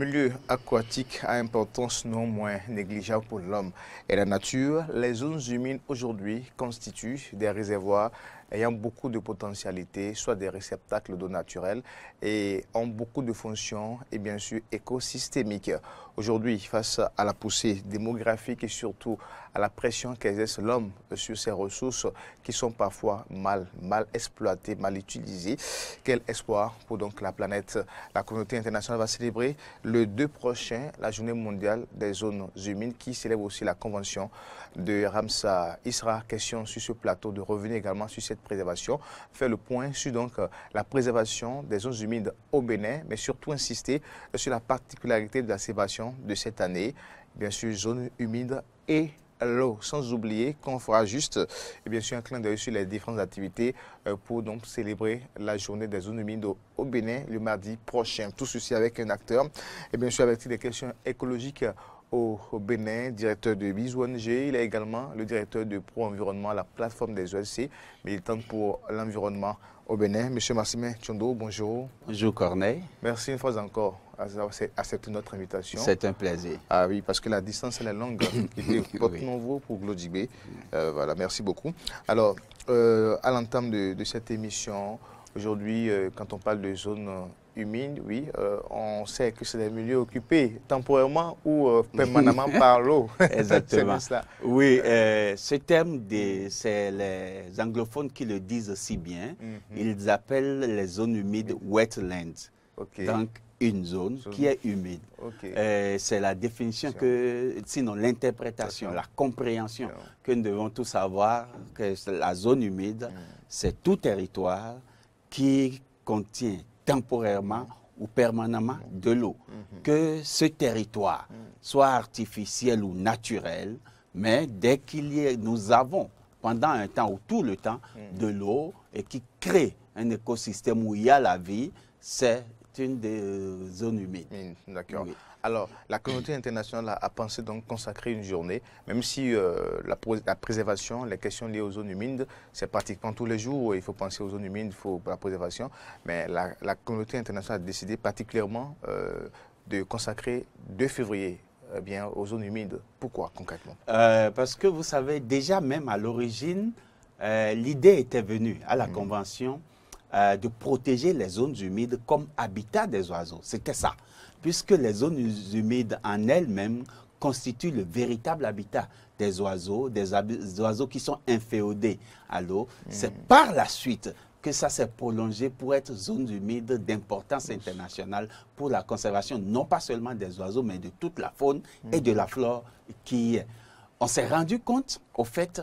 Milieu aquatique à importance non moins négligeable pour l'homme et la nature, les zones humides aujourd'hui constituent des réservoirs ayant beaucoup de potentialités, soit des réceptacles d'eau naturelle et ont beaucoup de fonctions et bien sûr écosystémiques. Aujourd'hui, face à la poussée démographique et surtout à la pression qu'exerce l'homme sur ces ressources qui sont parfois mal exploitées, mal utilisées, quel espoir pour donc la planète. La communauté internationale va célébrer le 2 prochain la journée mondiale des zones humides qui célèbre aussi la convention de Ramsar. Il sera question sur ce plateau de revenir également sur cette préservation, faire le point sur donc la préservation des zones humides au Bénin, mais surtout insister sur la particularité de la célébration de cette année, bien sûr zones humides et l'eau, sans oublier qu'on fera juste et bien sûr un clin d'œil sur les différentes activités pour donc célébrer la journée des zones humides au Bénin le mardi prochain. Tout ceci avec un acteur et bien sûr avec des questions écologiques au Bénin, directeur de BIS ONG. Il est également le directeur de Pro Environnement, la plateforme des OLC, militante pour l'environnement au Bénin. Monsieur Massimin Tchondo, bonjour. Bonjour Corneille. Merci une fois encore d'avoir accepté notre invitation. C'est un plaisir. Ah oui, parce que la distance elle est longue, qui est votre nouveau pour Glodjibé. Voilà, merci beaucoup. Alors, à l'entame de cette émission, aujourd'hui, quand on parle de zones humides, oui, on sait que c'est des milieux occupés temporairement ou permanemment par l'eau. Exactement. C'est cela. Oui, ce terme, c'est les anglophones qui le disent si bien. Ils appellent les zones humides wetlands. Okay. Donc, une zone qui est humide. Okay. C'est la définition que, sinon l'interprétation, la compréhension que nous devons tous avoir, que la zone humide, c'est tout territoire qui contient temporairement ou permanemment de l'eau. Que ce territoire soit artificiel ou naturel, mais dès qu'il y a, nous avons pendant un temps ou tout le temps de l'eau et qui crée un écosystème où il y a la vie, c'est une des zones humides. D'accord. Oui. Alors, la communauté internationale a pensé donc consacrer une journée, même si la préservation, les questions liées aux zones humides, c'est pratiquement tous les jours, il faut penser aux zones humides, il faut la préservation, mais la communauté internationale a décidé particulièrement de consacrer 2 février bien, aux zones humides. Pourquoi concrètement? Parce que vous savez, déjà même à l'origine, l'idée était venue à la Convention de protéger les zones humides comme habitat des oiseaux. C'était ça. Puisque les zones humides en elles-mêmes constituent le véritable habitat des oiseaux qui sont inféodés à l'eau. C'est par la suite que ça s'est prolongé pour être zones humides d'importance internationale pour la conservation, non pas seulement des oiseaux, mais de toute la faune et de la flore qui est. On s'est rendu compte, au fait,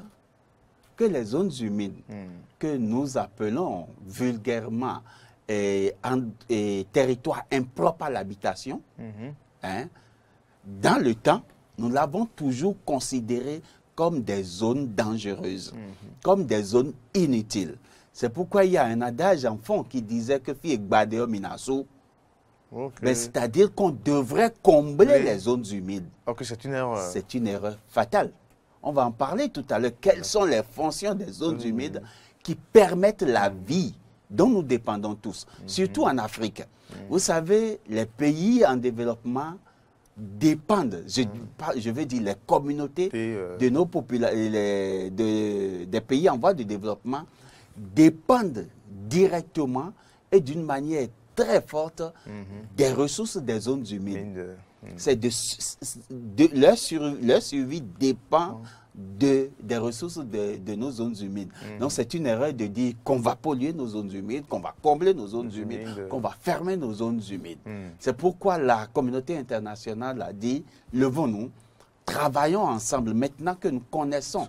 que les zones humides que nous appelons vulgairement territoires impropres à l'habitation, dans le temps, nous l'avons toujours considéré comme des zones dangereuses, comme des zones inutiles. C'est pourquoi il y a un adage en fond qui disait que c'est-à-dire qu'on devrait combler les zones humides. Ok, c'est une erreur. C'est une erreur fatale. On va en parler tout à l'heure. Quelles sont les fonctions des zones humides qui permettent la vie dont nous dépendons tous, surtout en Afrique. Vous savez, les pays en développement dépendent, je veux dire les communautés de nos des pays en voie de développement dépendent directement et d'une manière très forte des ressources des zones humides. Leur survie dépend des ressources de nos zones humides. Donc c'est une erreur de dire qu'on va polluer nos zones humides, qu'on va combler nos zones humides, qu'on va fermer nos zones humides. C'est pourquoi la communauté internationale a dit, levons-nous, travaillons ensemble. Maintenant que nous connaissons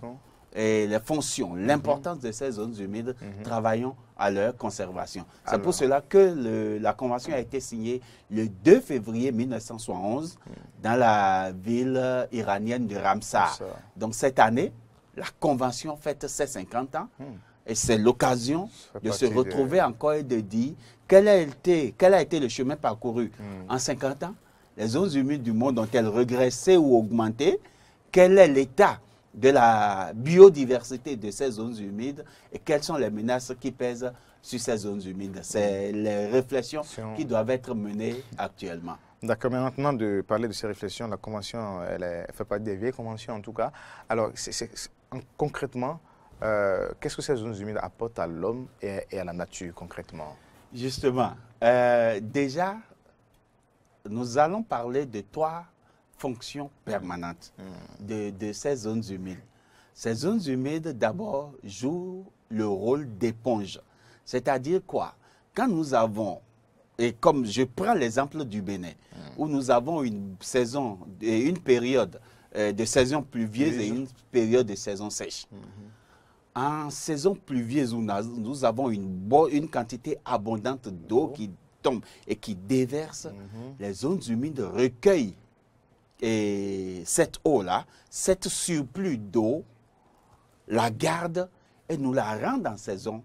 les fonctions, l'importance de ces zones humides, travaillons à leur conservation. C'est pour cela que la convention a été signée le 2 février 1971 dans la ville iranienne de Ramsar. Donc cette année, la convention fête ses 50 ans et c'est l'occasion de se retrouver encore et de dire quel a été le chemin parcouru en 50 ans. Les zones humides du monde ont-elles régressé ou augmenté? Quel est l'état de la biodiversité de ces zones humides et quelles sont les menaces qui pèsent sur ces zones humides? C'est les réflexions qui doivent être menées actuellement. D'accord, mais maintenant de parler de ces réflexions, la Convention, elle fait partie des vieilles conventions en tout cas. Alors, concrètement, qu'est-ce que ces zones humides apportent à l'homme et à la nature concrètement? Justement, déjà, nous allons parler de 3 fonctions permanentes de ces zones humides. Ces zones humides, d'abord, jouent le rôle d'éponge. C'est-à-dire quoi? Quand nous avons, et comme je prends l'exemple du Bénin, où nous avons une saison, une période de saison pluvieuse et une période de saison sèche. En saison pluvieuse, où nous avons une quantité abondante d'eau qui tombe et qui déverse, les zones humides recueillent cette eau-là, cette surplus d'eau, la gardent et nous la rendent en saison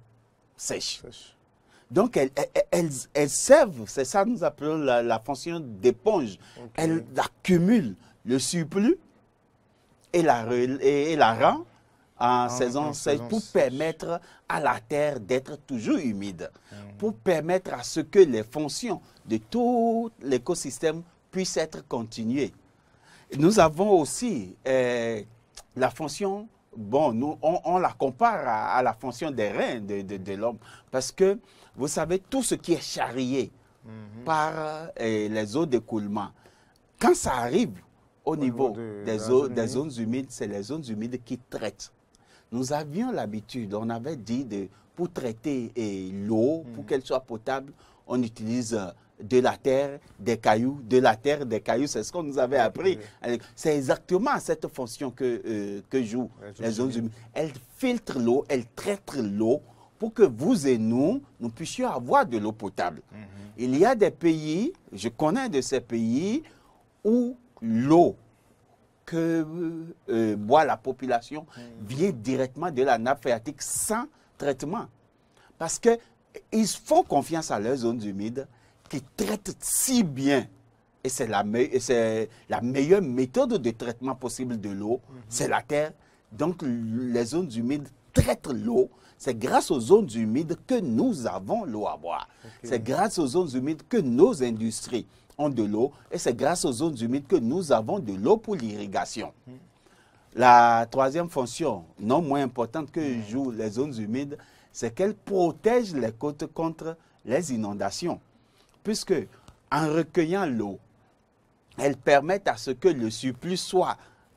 sèche. Donc, elles servent, c'est ça que nous appelons la fonction d'éponge. Elles accumulent le surplus et la rend en saison sèche pour permettre à la terre d'être toujours humide, pour permettre à ce que les fonctions de tout l'écosystème puissent être continuées. Nous avons aussi la fonction, bon, nous, on la compare à la fonction des reins de l'homme, parce que, vous savez, tout ce qui est charrié par les eaux d'écoulement, quand ça arrive au niveau des zones humides, c'est les zones humides qui traitent. Nous avions l'habitude, on avait dit, pour traiter l'eau, pour qu'elle soit potable, on utilise de la terre, des cailloux, c'est ce qu'on nous avait appris. C'est exactement cette fonction que jouent les zones humides. Elles filtrent l'eau, elles traitent l'eau pour que vous et nous puissions avoir de l'eau potable. Il y a des pays, je connais de ces pays, où l'eau que boit la population vient directement de la nappe phréatique sans traitement. Parce qu'ils font confiance à leurs zones humides qui traitent si bien. Et c'est la meilleure méthode de traitement possible de l'eau, c'est la terre. Donc les zones humides traitent l'eau. C'est grâce aux zones humides que nous avons l'eau à boire. C'est grâce aux zones humides que nos industries ont de l'eau et c'est grâce aux zones humides que nous avons de l'eau pour l'irrigation. La troisième fonction, non moins importante que jouent les zones humides, c'est qu'elles protègent les côtes contre les inondations. Puisque en recueillant l'eau, elles permettent à ce que le surplus soit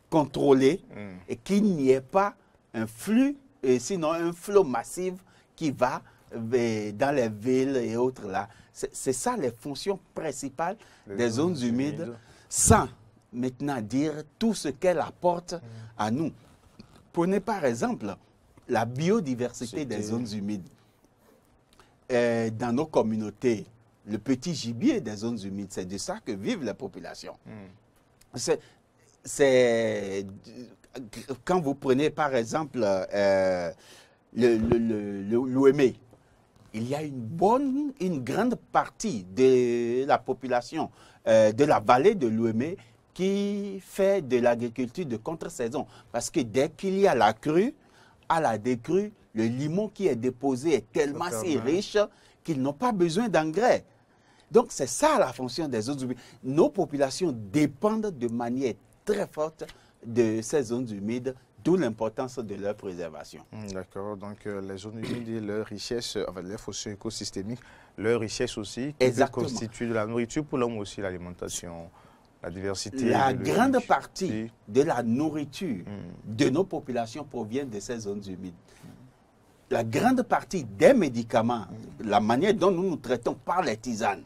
contrôlé et qu'il n'y ait pas un flux, sinon un flot massif qui va dans les villes et autres là. C'est ça les fonctions principales des zones humides, sans maintenant dire tout ce qu'elles apportent à nous. Prenez par exemple la biodiversité des zones humides. Dans nos communautés, le petit gibier des zones humides, c'est de ça que vivent les populations. Quand vous prenez par exemple l'Ouémé, il y a une grande partie de la population de la vallée de l'Ouémé qui fait de l'agriculture de contre-saison. Parce que dès qu'il y a la crue, à la décrue, le limon qui est déposé est tellement si riche qu'ils n'ont pas besoin d'engrais. Donc c'est ça la fonction des zones humides. Nos populations dépendent de manière très forte de ces zones humides, d'où l'importance de leur préservation. D'accord, donc les zones humides et leur richesse, enfin les fonctions écosystémiques, leur richesse aussi, qui constitue de la nourriture pour l'homme aussi, l'alimentation, la diversité. La grande partie de la nourriture de nos populations provient de ces zones humides. La grande partie des médicaments, la manière dont nous nous traitons par les tisanes,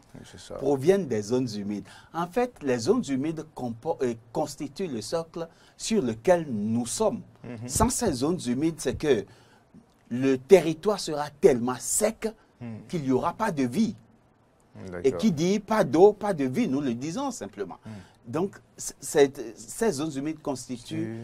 proviennent des zones humides. En fait, les zones humides constituent le socle sur lequel nous sommes. Sans ces zones humides, c'est que le territoire sera tellement sec qu'il n'y aura pas de vie. Et qui dit pas d'eau, pas de vie, nous le disons simplement. Donc, ces zones humides constituent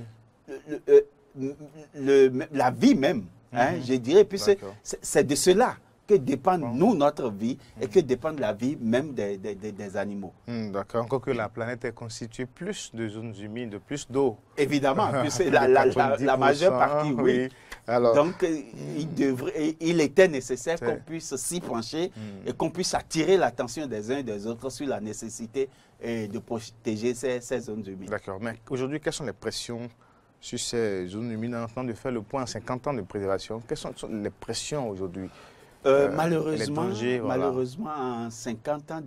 la vie même. Je dirais, puisque c'est de cela que dépend, nous, notre vie, et que dépend la vie même des animaux. D'accord, encore que la planète est constituée plus de zones humides, plus d'eau. Évidemment, puisque la majeure partie, oui. Alors, donc, il était nécessaire qu'on puisse s'y pencher et qu'on puisse attirer l'attention des uns et des autres sur la nécessité de protéger ces zones humides. D'accord. Mais aujourd'hui, quelles sont les pressions sur ces zones humides en train de faire le point en 50 ans de préservation? Quelles sont les pressions aujourd'hui? Malheureusement, dangers, voilà. malheureusement, en 50 ans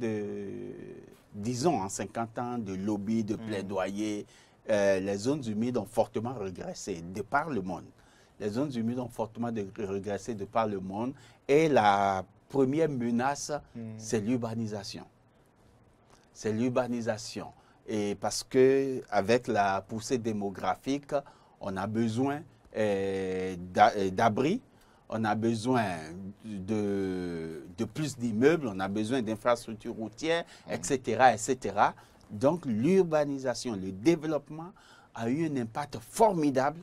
disons, en 50 ans de lobby, de plaidoyer, les zones humides ont fortement régressé de par le monde. Les zones humides ont fortement régressé de par le monde. Et la première menace, c'est l'urbanisation. C'est l'urbanisation. Et parce qu'avec la poussée démographique, on a besoin d'abris, on a besoin de plus d'immeubles, on a besoin d'infrastructures routières, etc., etc. Donc l'urbanisation, le développement a eu un impact formidable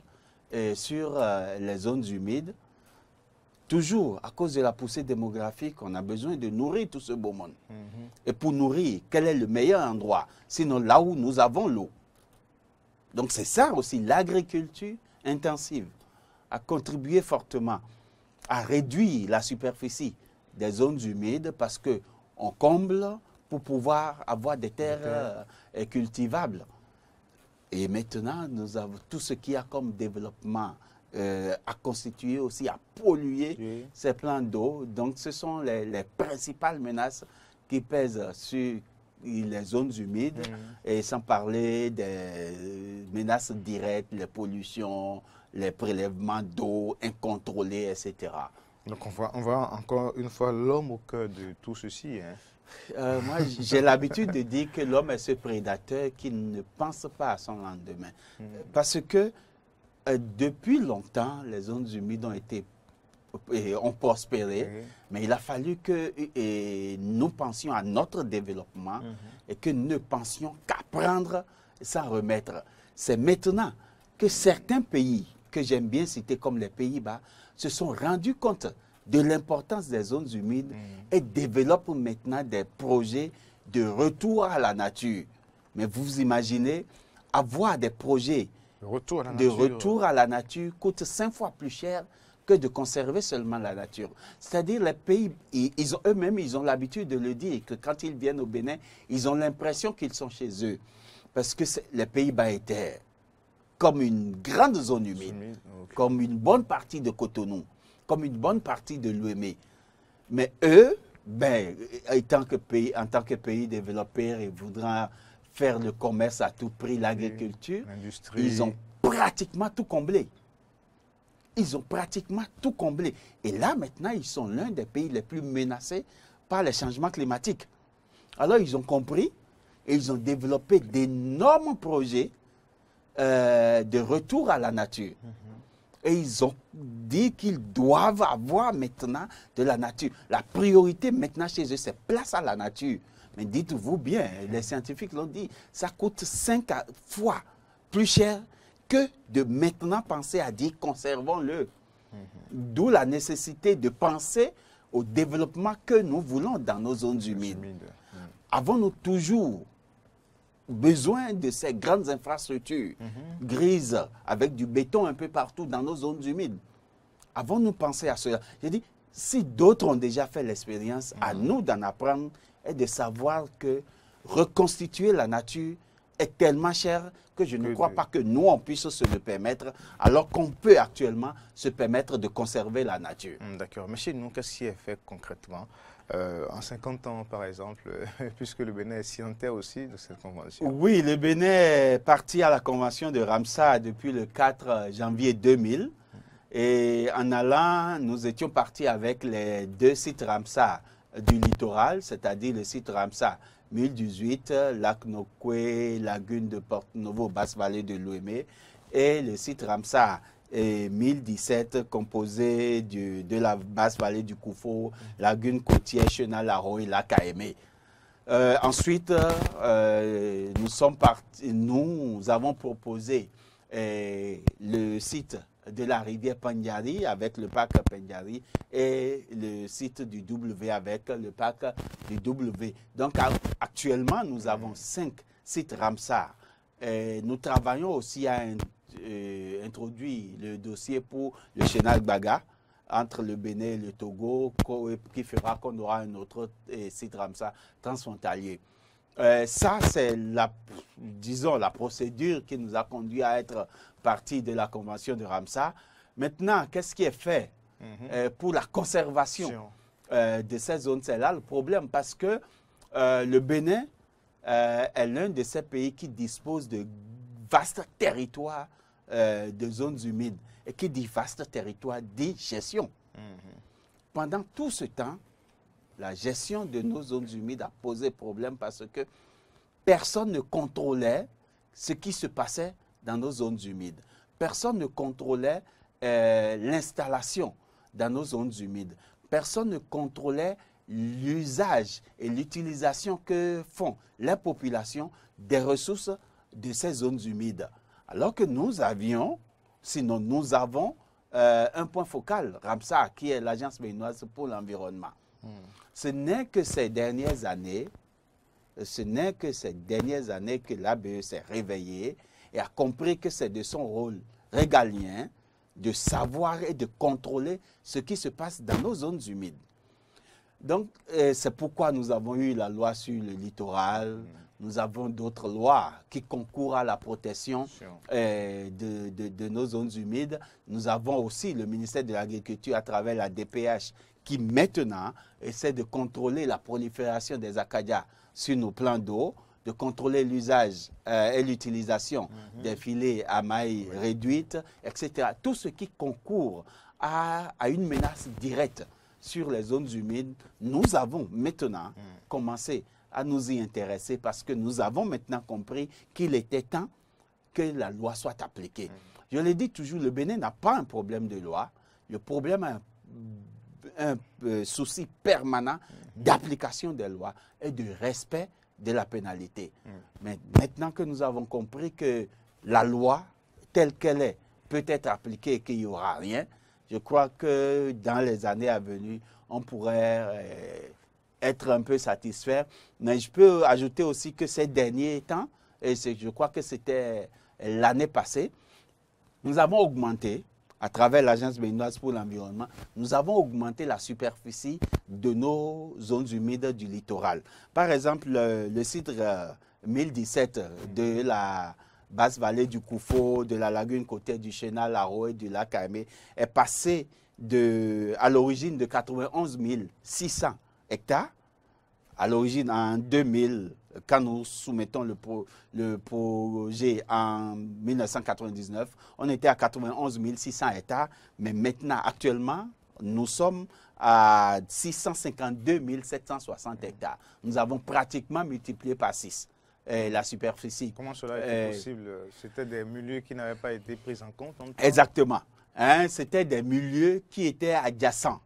sur les zones humides. Toujours, à cause de la poussée démographique, on a besoin de nourrir tout ce beau monde. Et pour nourrir, quel est le meilleur endroit? Sinon là où nous avons l'eau. Donc c'est ça aussi, l'agriculture intensive a contribué fortement à réduire la superficie des zones humides parce qu'on comble pour pouvoir avoir des terres cultivables. Et maintenant, nous avons tout ce qu'il y a comme développement à constituer aussi, à polluer ces plans d'eau. Donc, ce sont les principales menaces qui pèsent sur les zones humides, et sans parler des menaces directes, les pollutions, les prélèvements d'eau incontrôlés, etc. Donc, on voit encore une fois l'homme au cœur de tout ceci, hein. Moi, j'ai l'habitude de dire que l'homme est ce prédateur qui ne pense pas à son lendemain. Parce que depuis longtemps, les zones humides ont prospéré, mais il a fallu que nous pensions à notre développement et que nous ne pensions qu'à prendre sans remettre. C'est maintenant que certains pays, que j'aime bien citer comme les Pays-Bas, se sont rendus compte de l'importance des zones humides et développent maintenant des projets de retour à la nature. Mais vous imaginez, avoir des projets de retour à la nature coûte 5 fois plus cher que de conserver seulement la nature. C'est-à-dire les pays, eux-mêmes, ils ont l'habitude de le dire, que quand ils viennent au Bénin, ils ont l'impression qu'ils sont chez eux. Parce que les Pays-Bas étaient comme une grande zone humide, comme une bonne partie de Cotonou, comme une bonne partie de l'Ouémé. Mais eux, en tant que pays développeur et voudrant faire le commerce à tout prix, l'agriculture, ils ont pratiquement tout comblé. Ils ont pratiquement tout comblé. Et là, maintenant, ils sont l'un des pays les plus menacés par les changements climatiques. Alors, ils ont compris et ils ont développé d'énormes projets de retour à la nature. Et ils ont dit qu'ils doivent avoir maintenant de la nature. La priorité maintenant chez eux, c'est place à la nature. Mais dites-vous bien, les scientifiques l'ont dit, ça coûte 5 fois plus cher que de maintenant penser à dire conservons-le. D'où la nécessité de penser au développement que nous voulons dans nos zones humides. Avons-nous toujours besoin de ces grandes infrastructures grises avec du béton un peu partout dans nos zones humides? Avons-nous pensé à cela? J'ai dit, si d'autres ont déjà fait l'expérience, à nous d'en apprendre et de savoir que reconstituer la nature est tellement cher que je ne crois pas que nous, on puisse se le permettre, alors qu'on peut actuellement se permettre de conserver la nature. D'accord. Mais chez nous, qu'est-ce qui est fait concrètement en 50 ans, par exemple, puisque le Bénin est signataire aussi de cette convention? Oui, le Bénin est parti à la convention de Ramsar depuis le 4 janvier 2000. Et en allant, nous étions partis avec les 2 sites Ramsar du littoral, c'est-à-dire le site Ramsar 1018, Lac Nokoué, Lagune de Porto-Novo, Basse-Vallée de l'Ouémé, et le site Ramsar 1017, composé de la Basse-Vallée du Koufo, Lagune côtière, Chenal-Laro et Lac Aémé. Ensuite, nous avons proposé le site de la rivière Pandiari avec le parc Pandiari et le site du W avec le parc du W. Donc actuellement, nous avons 5 sites Ramsar. Nous travaillons aussi à un introduit le dossier pour le chenal Baga entre le Bénin et le Togo, qui fera qu'on aura un autre site Ramsar transfrontalier. Ça, c'est disons, la procédure qui nous a conduit à être partie de la Convention de Ramsar. Maintenant, qu'est-ce qui est fait pour la conservation de ces zones? C'est là le problème, parce que le Bénin est l'un de ces pays qui dispose de vastes territoires de zones humides. Et qui dit vaste territoire dit gestion. Pendant tout ce temps, la gestion de nos zones humides a posé problème parce que personne ne contrôlait ce qui se passait dans nos zones humides. Personne ne contrôlait l'installation dans nos zones humides. Personne ne contrôlait l'usage et l'utilisation que font les populations des ressources de ces zones humides. Alors que nous avions, sinon nous avons un point focal, Ramsar, qui est l'Agence béninoise pour l'environnement. Ce n'est que ces dernières années, que l'ABE s'est réveillée et a compris que c'est de son rôle régalien de savoir et de contrôler ce qui se passe dans nos zones humides. Donc, c'est pourquoi nous avons eu la loi sur le littoral, nous avons d'autres lois qui concourent à la protection de nos zones humides. Nous avons aussi le ministère de l'Agriculture à travers la DPH qui maintenant essaie de contrôler la prolifération des acadias sur nos plans d'eau, de contrôler l'usage et l'utilisation des filets à mailles réduites, etc. Tout ce qui concourt à une menace directe sur les zones humides, nous avons maintenant commencé à nous y intéresser parce que nous avons maintenant compris qu'il était temps que la loi soit appliquée. Je l'ai dit toujours, le Bénin n'a pas un problème de loi. Le problème a un souci permanent d'application des lois et de respect de la pénalité. Mais maintenant que nous avons compris que la loi, telle qu'elle est, peut être appliquée et qu'il n'y aura rien, je crois que dans les années à venir, on pourrait être un peu satisfait. Mais je peux ajouter aussi que ces derniers temps, et je crois que c'était l'année passée, nous avons augmenté, à travers l'Agence béninoise pour l'environnement, nous avons augmenté la superficie de nos zones humides du littoral. Par exemple, le site 1017 de la basse vallée du Koufo, de la lagune côtière du Chenal, Aroé, du lac Aimé, est passé à l'origine de 91 600 hectares. À l'origine, en 2000, quand nous soumettons le projet en 1999, on était à 91 600 hectares, mais maintenant, actuellement, nous sommes à 652 760 hectares. Nous avons pratiquement multiplié par 6 la superficie. Comment cela était possible? C'était des milieux qui n'avaient pas été pris en compte? Exactement. C'était des milieux qui étaient adjacents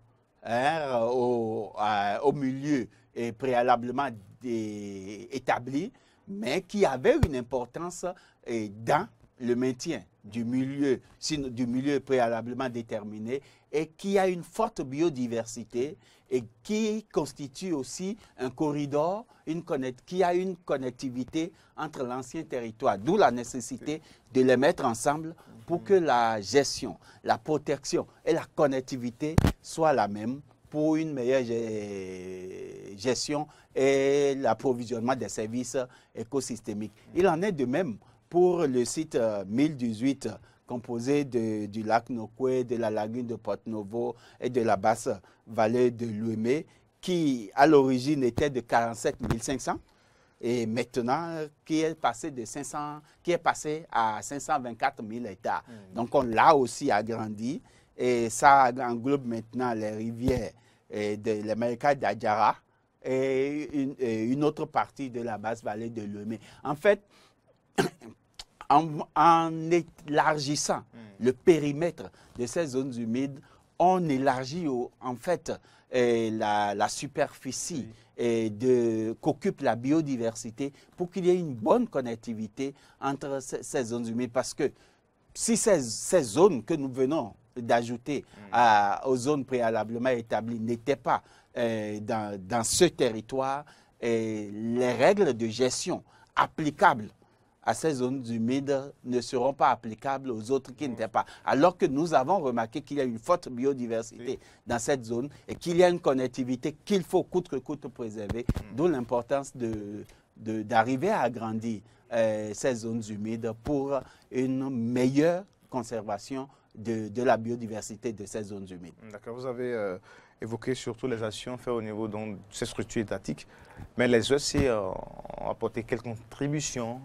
au milieu préalablement établi, mais qui avaient une importance dans le maintien du milieu préalablement déterminé et qui a une forte biodiversité et qui constitue aussi un corridor, qui a une connectivité entre l'ancien territoire, d'où la nécessité de les mettre ensemble pour que la gestion, la protection et la connectivité soient la même pour une meilleure gestion et l'approvisionnement des services écosystémiques. Il en est de même pour le site 1018, composé du lac Nokoué, de la lagune de Porto-Novo et de la basse vallée de l'Ouémé, qui à l'origine était de 47 500 et maintenant qui est passé à 524 000 hectares. Donc on l'a aussi agrandi et ça englobe maintenant les rivières les Maïka d'Adjara et une autre partie de la basse vallée de l'Ouémé. En fait, en élargissant le périmètre de ces zones humides, on élargit en fait la superficie qu'occupe la biodiversité pour qu'il y ait une bonne connectivité entre ces zones humides. Parce que si ces zones que nous venons d'ajouter aux zones préalablement établies n'étaient pas dans ce territoire, les règles de gestion applicables à ces zones humides ne seront pas applicables aux autres qui n'étaient pas. Alors que nous avons remarqué qu'il y a une forte biodiversité dans cette zone et qu'il y a une connectivité qu'il faut coûte que coûte préserver, d'où l'importance d'arriver à agrandir ces zones humides pour une meilleure conservation de la biodiversité de ces zones humides. D'accord, vous avez évoqué surtout les actions faites au niveau de ces structures étatiques, mais les OSC ont apporté quelles contributions?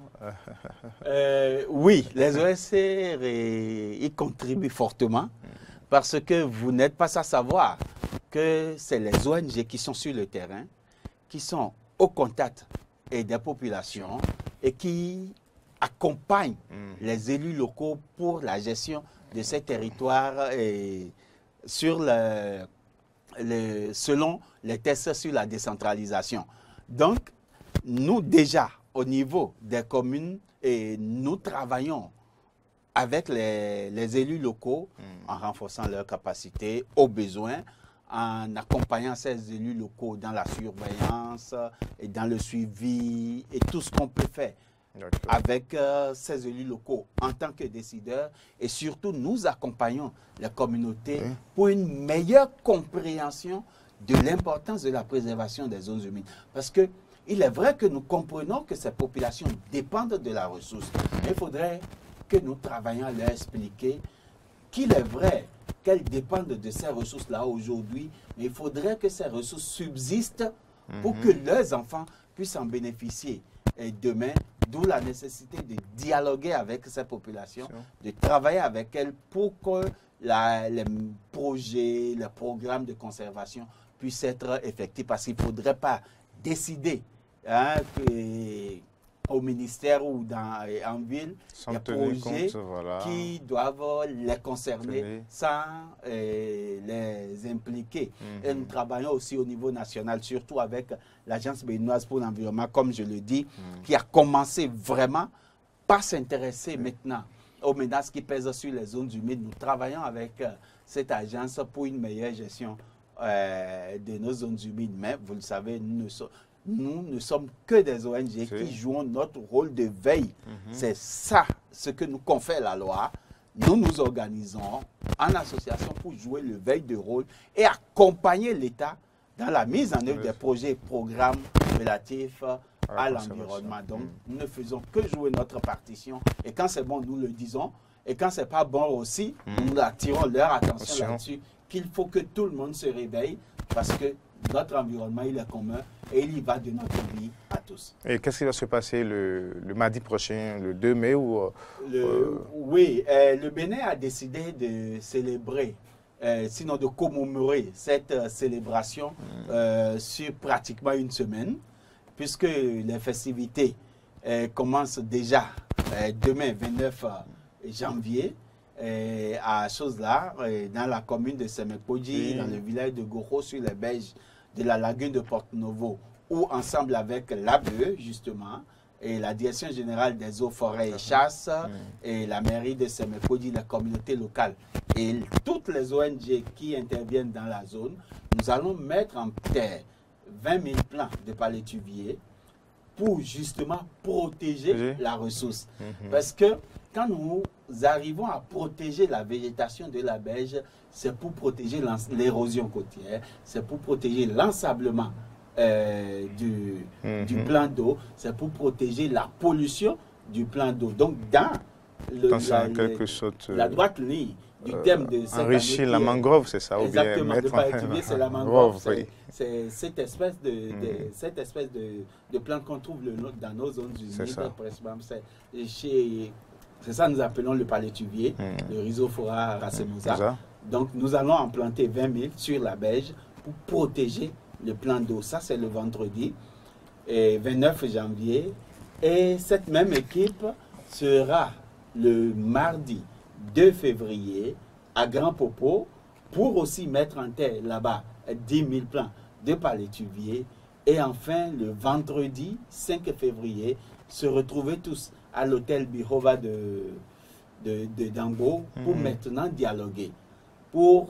Oui, les OSC y contribuent fortement parce que vous n'êtes pas sans savoir que c'est les ONG qui sont sur le terrain, qui sont au contact des populations et qui accompagnent les élus locaux pour la gestion de ces territoires selon les tests sur la décentralisation. Donc, nous déjà, au niveau des communes, nous travaillons avec les élus locaux en renforçant leurs capacités aux besoins, en accompagnant ces élus locaux dans la surveillance et dans le suivi et tout ce qu'on peut faire avec ces élus locaux en tant que décideurs. Et surtout, nous accompagnons les communautés pour une meilleure compréhension de l'importance de la préservation des zones humides. Parce que il est vrai que nous comprenons que ces populations dépendent de la ressource. Mais il faudrait que nous travaillions à leur expliquer qu'il est vrai qu'elles dépendent de ces ressources-là aujourd'hui, mais il faudrait que ces ressources subsistent pour que leurs enfants puissent en bénéficier demain, d'où la nécessité de dialoguer avec ces populations, de travailler avec elles pour que les projets, les programmes de conservation puissent être effectifs, parce qu'il ne faudrait pas décider au ministère ou en ville, des projets qui doivent les concerner sans les impliquer. Et nous travaillons aussi au niveau national, surtout avec l'Agence béninoise pour l'environnement, comme je le dis, qui a commencé vraiment par s'intéresser maintenant aux menaces qui pèsent sur les zones humides. Nous travaillons avec cette agence pour une meilleure gestion de nos zones humides. Mais vous le savez, nous ne sommes que des ONG qui jouons notre rôle de veille. C'est ça ce que nous confère la loi. Nous nous organisons en association pour jouer le veille de rôle et accompagner l'État dans la mise en œuvre des projets et programmes relatifs à l'environnement. Donc, nous ne faisons que jouer notre partition. Et quand c'est bon, nous le disons. Et quand c'est pas bon aussi, nous attirons leur attention là-dessus, qu'il faut que tout le monde se réveille parce que notre environnement, il est commun et il y va de notre vie à tous. Et qu'est-ce qui va se passer le mardi prochain, le 2 mai Oui, le Bénin a décidé de célébrer, sinon de commémorer cette célébration sur pratiquement une semaine, puisque les festivités commencent déjà demain, 29 janvier, à Chose-là, dans la commune de Semekodji, dans le village de Goro, sur les berges de la lagune de Porto-Novo, où ensemble avec l'ABE, justement, et la Direction générale des eaux, forêts et chasses, et la mairie de Semekodji, la communauté locale, et toutes les ONG qui interviennent dans la zone, nous allons mettre en terre 20 000 plants de palétuviers pour justement protéger la ressource. Parce que quand nous arrivons à protéger la végétation de la berge, c'est pour protéger l'érosion côtière, c'est pour protéger l'ensablement du plan d'eau, c'est pour protéger la pollution du plan d'eau. Donc, dans la droite ligne du thème de cette enrichir la mangrove, c'est ça? Exactement, de palétuvier, c'est la mangrove. C'est cette espèce de plante qu'on trouve dans nos zones humides. C'est ça que nous appelons le palétuvier, le Rhizophora racemosa. Donc, nous allons en planter 20 000 sur la berge pour protéger le plan d'eau. Ça, c'est le vendredi, 29 janvier. Et cette même équipe sera le mardi 2 février à Grand Popo pour aussi mettre en terre là-bas 10 000 plants de palétuvier. Et enfin, le vendredi 5 février, se retrouver tous à l'hôtel Bihova de Dambo pour maintenant dialoguer, pour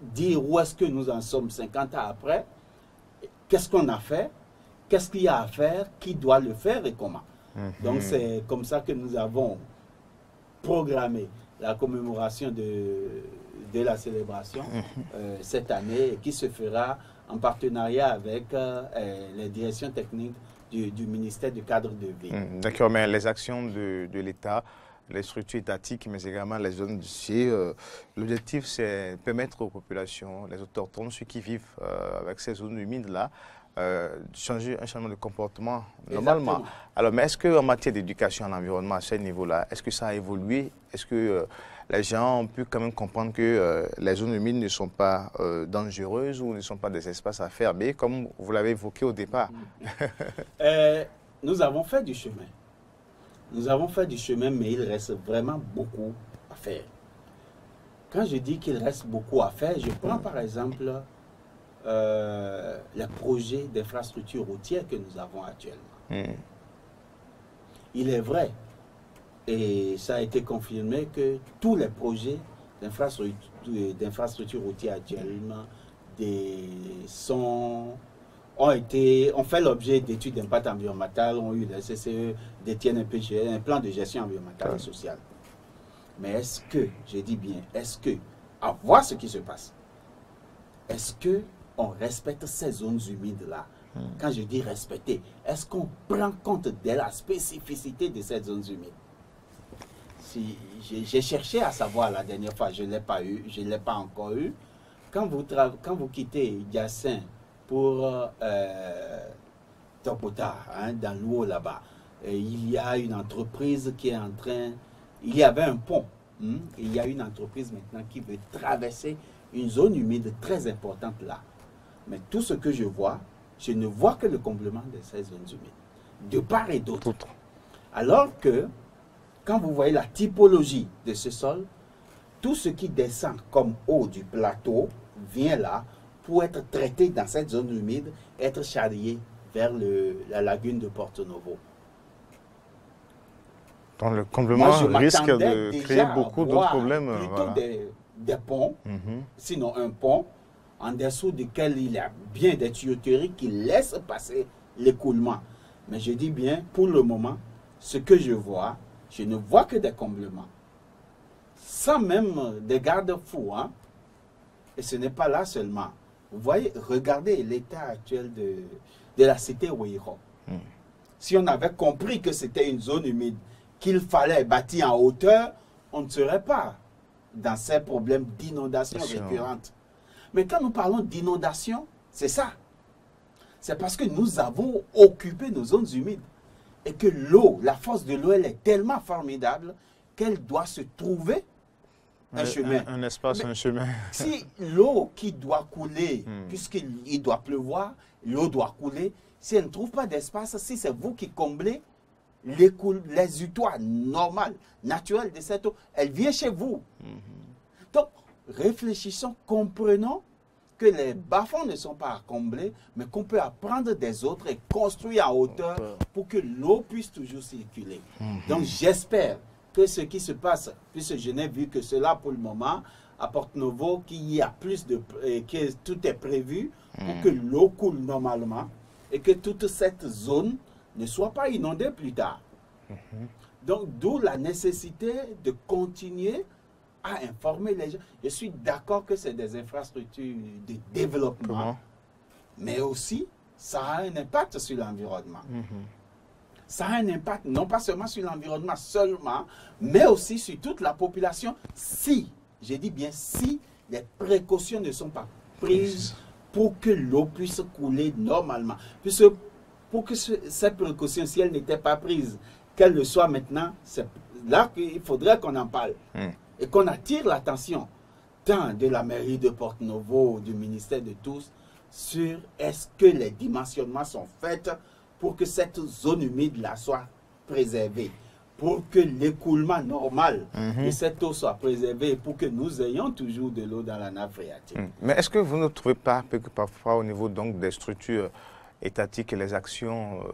dire où est-ce que nous en sommes 50 ans après, qu'est-ce qu'on a fait, qu'est-ce qu'il y a à faire, qui doit le faire et comment. Donc c'est comme ça que nous avons programmé la commémoration de la célébration cette année, qui se fera en partenariat avec les directions techniques du ministère du cadre de vie. D'accord, mais les actions de l'État, les structures étatiques, mais également les zones d'ici, l'objectif c'est permettre aux populations, les autochtones, ceux qui vivent avec ces zones humides-là, changer un changement de comportement normalement. Exactement. Alors, mais est-ce qu'en matière d'éducation à l'environnement, à ce niveau-là, est-ce que ça a évolué? Est-ce que les gens ont pu quand même comprendre que les zones humides ne sont pas dangereuses ou ne sont pas des espaces à fermer, comme vous l'avez évoqué au départ? Nous avons fait du chemin. Nous avons fait du chemin, mais il reste vraiment beaucoup à faire. Quand je dis qu'il reste beaucoup à faire, je prends par exemple les projets d'infrastructures routières que nous avons actuellement. Il est vrai, et ça a été confirmé, que tous les projets d'infrastructures routières actuellement ont fait l'objet d'études d'impact environnemental, ont eu le CCE, détiennent un plan de gestion environnementale et sociale. Mais est-ce que, je dis bien, est-ce que, à voir ce qui se passe, est-ce qu'on respecte ces zones humides-là? Quand je dis respecter, est-ce qu'on prend compte de la spécificité de ces zones humides? Si, j'ai cherché à savoir la dernière fois, je ne l'ai pas eu, je ne l'ai pas encore eu. Quand vous quittez Yassin pour Topota, dans l'eau là-bas, il y a une entreprise qui est en train... Il y avait un pont. Il y a une entreprise maintenant qui veut traverser une zone humide très importante là. Mais tout ce que je vois, je ne vois que le comblement de ces zones humides, de part et d'autre. Alors que, quand vous voyez la typologie de ce sol, tout ce qui descend comme eau du plateau vient là pour être traité dans cette zone humide, être charrié vers la lagune de Porto Novo. Donc le comblement risque de créer beaucoup d'autres problèmes. Plutôt des ponts, sinon un pont, en dessous duquel il y a bien des tuyauteries qui laissent passer l'écoulement. Mais je dis bien, pour le moment, ce que je vois, je ne vois que des comblements. Sans même des garde-fous. Et ce n'est pas là seulement. Vous voyez, regardez l'état actuel de la cité Ouéhiro. Si on avait compris que c'était une zone humide, qu'il fallait bâtir en hauteur, on ne serait pas dans ces problèmes d'inondation récurrentes. Mais quand nous parlons d'inondation, c'est ça. C'est parce que nous avons occupé nos zones humides et que l'eau, la force de l'eau, elle est tellement formidable qu'elle doit se trouver un chemin. Un espace, un chemin. Si l'eau qui doit couler, puisqu'il doit pleuvoir, l'eau doit couler, si elle ne trouve pas d'espace, si c'est vous qui comblez les utoires normales, naturelles de cette eau, elle vient chez vous. Donc, réfléchissons, comprenons que les bas-fonds ne sont pas à combler, mais qu'on peut apprendre des autres et construire en hauteur pour que l'eau puisse toujours circuler. Donc, j'espère que ce qui se passe, puisque je n'ai vu que cela pour le moment, à Porto Novo, qu'il y a plus de... que tout est prévu pour que l'eau coule normalement et que toute cette zone ne soit pas inondée plus tard. Donc, d'où la nécessité de continuer à informer les gens. Je suis d'accord que c'est des infrastructures de développement, mais aussi, ça a un impact sur l'environnement. Ça a un impact non pas seulement sur l'environnement seulement, mais aussi sur toute la population si, je dis bien si, les précautions ne sont pas prises pour que l'eau puisse couler normalement. Puisque pour que ces précautions, si elles n'étaient pas prises, qu'elles le soient maintenant, c'est là qu'il faudrait qu'on en parle. Et qu'on attire l'attention, tant de la mairie de Porto Novo, du ministère de tous, sur est-ce que les dimensionnements sont faits pour que cette zone humide-là soit préservée, pour que l'écoulement normal de cette eau soit préservé, pour que nous ayons toujours de l'eau dans la nappe phréatique. Mais est-ce que vous ne trouvez pas que parfois au niveau donc des structures étatiques et les actions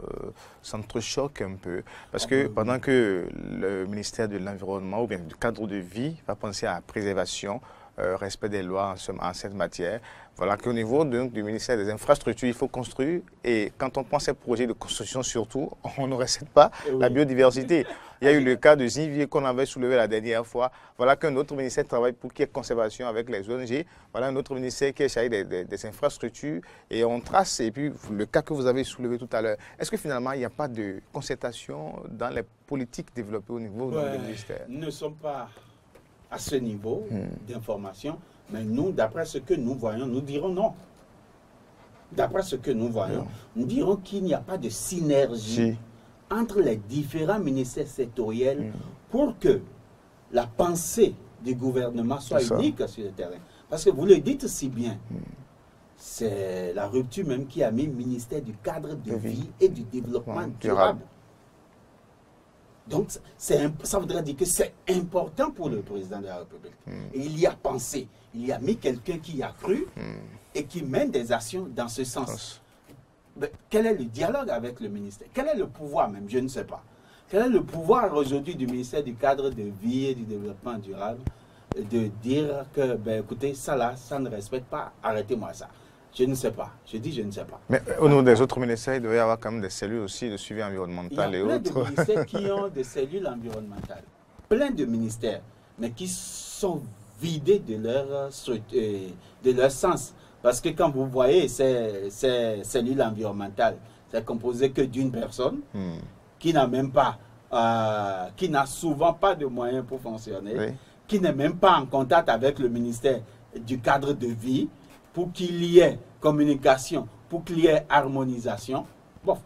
s'entrechoquent un peu? Parce que pendant que le ministère de l'Environnement ou bien du cadre de vie va penser à la préservation respect des lois en cette matière. Voilà qu'au niveau du ministère des Infrastructures, il faut construire. Et quand on prend ces projets de construction surtout, on ne respecte pas la biodiversité. Il y a eu le cas de Zivier qu'on avait soulevé la dernière fois. Voilà qu'un autre ministère travaille pour qu'il y ait conservation avec les ONG. Voilà un autre ministère qui est chargé des infrastructures. Et on trace. Et puis le cas que vous avez soulevé tout à l'heure. Est-ce que finalement, il n'y a pas de concertation dans les politiques développées au niveau du ministère? Nous ne sommes pas à ce niveau d'information. Mais nous, d'après ce que nous voyons, nous dirons non. D'après ce que nous voyons, nous dirons qu'il n'y a pas de synergie entre les différents ministères sectoriels pour que la pensée du gouvernement soit unique sur le terrain. Parce que vous le dites si bien, c'est la rupture même qui a mis le ministère du cadre de vie et du développement durable. Donc, ça voudrait dire que c'est important pour le président de la République. Et il y a pensé, il y a mis quelqu'un qui y a cru et qui mène des actions dans ce sens. Mais quel est le dialogue avec le ministère? Quel est le pouvoir même? Je ne sais pas. Quel est le pouvoir aujourd'hui du ministère du cadre de vie et du développement durable de dire que, ben, écoutez, ça là, ça ne respecte pas, arrêtez-moi ça. Je ne sais pas. Je dis je ne sais pas. Mais au niveau des autres ministères, il devait y avoir quand même des cellules aussi de suivi environnemental et autres. Il y a plein de ministères qui ont des cellules environnementales. Plein de ministères, mais qui sont vidés de leur sens. Parce que quand vous voyez ces cellules environnementales, c'est composé que d'une personne qui n'a même pas, qui n'a souvent pas de moyens pour fonctionner, qui n'est même pas en contact avec le ministère du cadre de vie, pour qu'il y ait communication, pour qu'il y ait harmonisation. Bon,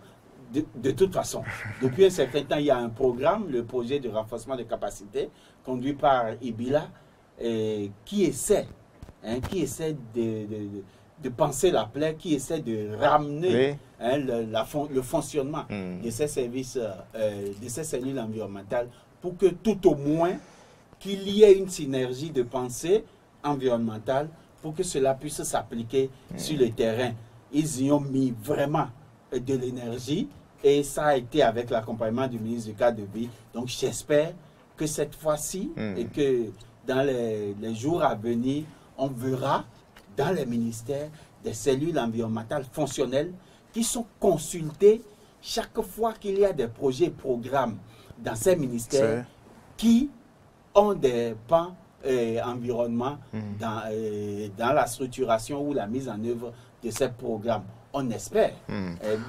de toute façon, depuis un certain temps, il y a un programme, le projet de renforcement des capacités, conduit par IBILA, qui essaie de penser la plaie, qui essaie de ramener le fonctionnement de ces services, de ces cellules environnementales, pour que tout au moins, qu'il y ait une synergie de pensée environnementale pour que cela puisse s'appliquer sur le terrain. Ils y ont mis vraiment de l'énergie et ça a été avec l'accompagnement du ministre du cadre de vie. Donc j'espère que cette fois-ci et que dans les jours à venir, on verra dans les ministères des cellules environnementales fonctionnelles qui sont consultées chaque fois qu'il y a des projets et programmes dans ces ministères qui ont des pans environnement dans la structuration ou la mise en œuvre de ces programmes. On espère,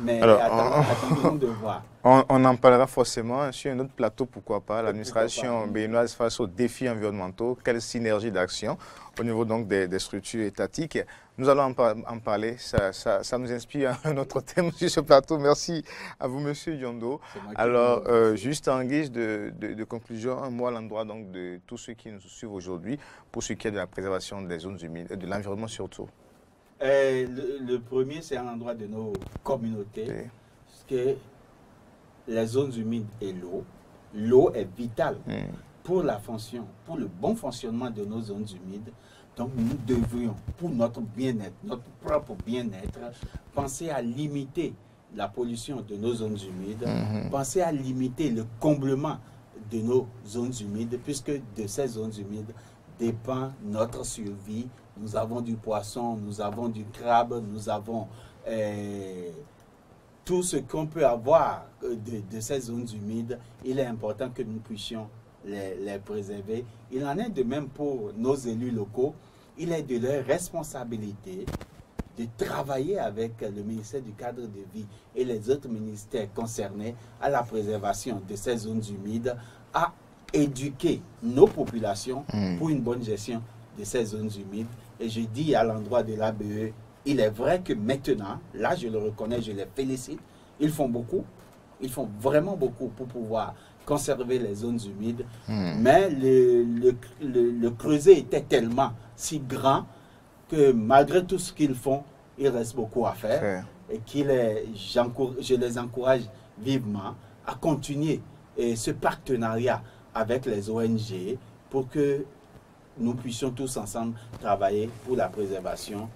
mais attendons de voir. On en parlera forcément sur un autre plateau, pourquoi pas, l'administration béninoise face aux défis environnementaux, quelle synergie d'action au niveau donc des structures étatiques. Nous allons en parler, ça nous inspire un autre thème sur ce plateau. Merci à vous, Monsieur Yondo. Alors, juste en guise de conclusion, un mot à l'endroit donc de tous ceux qui nous suivent aujourd'hui pour ce qui est de la préservation des zones humides et de l'environnement surtout. Le premier, c'est à l'endroit de nos communautés, parce que les zones humides et l'eau. L'eau est vitale pour la fonction, pour le bon fonctionnement de nos zones humides. Donc nous devrions, pour notre bien-être, notre propre bien-être, penser à limiter la pollution de nos zones humides, penser à limiter le comblement de nos zones humides, puisque de ces zones humides dépend notre survie. Nous avons du poisson, nous avons du crabe, nous avons tout ce qu'on peut avoir de ces zones humides. Il est important que nous puissions les préserver. Il en est de même pour nos élus locaux. Il est de leur responsabilité de travailler avec le ministère du cadre de vie et les autres ministères concernés à la préservation de ces zones humides, à éduquer nos populations pour une bonne gestion de ces zones humides. Et je dis à l'endroit de l'ABE, il est vrai que maintenant, là je le reconnais, je les félicite, ils font beaucoup, ils font vraiment beaucoup pour pouvoir conserver les zones humides, mais le creuset était tellement si grand que malgré tout ce qu'ils font, il reste beaucoup à faire et je les encourage vivement à continuer ce partenariat avec les ONG pour que nous puissions tous ensemble travailler pour la préservation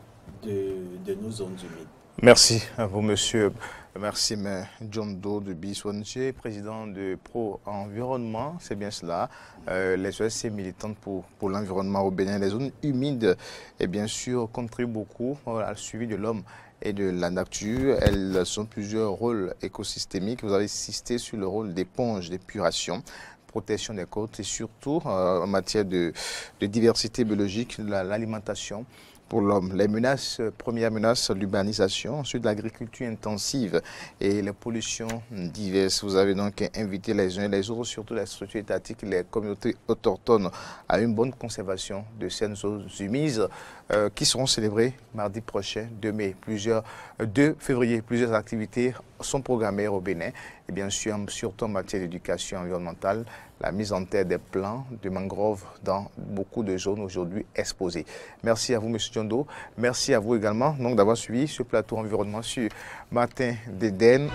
de nos zones humides. Merci à vous, monsieur. Merci, M. John Doe de Biswanche, président de Pro Environnement. C'est bien cela. Les OSC militantes pour l'environnement au Bénin. Les zones humides, et bien sûr, contribuent beaucoup au suivi de l'homme et de la nature. Elles ont plusieurs rôles écosystémiques. Vous avez insisté sur le rôle d'éponge, d'épuration, protection des côtes et surtout en matière de diversité biologique, l'alimentation pour l'homme. Les menaces, première menace, l'urbanisation, ensuite l'agriculture intensive et les pollutions diverses. Vous avez donc invité les uns et les autres, surtout les structures étatiques, les communautés autochtones, à une bonne conservation de ces zones humides qui seront célébrées mardi prochain, 2 mai. 2 février, plusieurs activités sont programmées au Bénin et bien sûr, surtout en matière d'éducation environnementale, la mise en terre des plants de mangroves dans beaucoup de zones aujourd'hui exposées. Merci à vous, M. John Doe. Merci à vous également d'avoir suivi ce plateau environnement sur Matin d'Éden.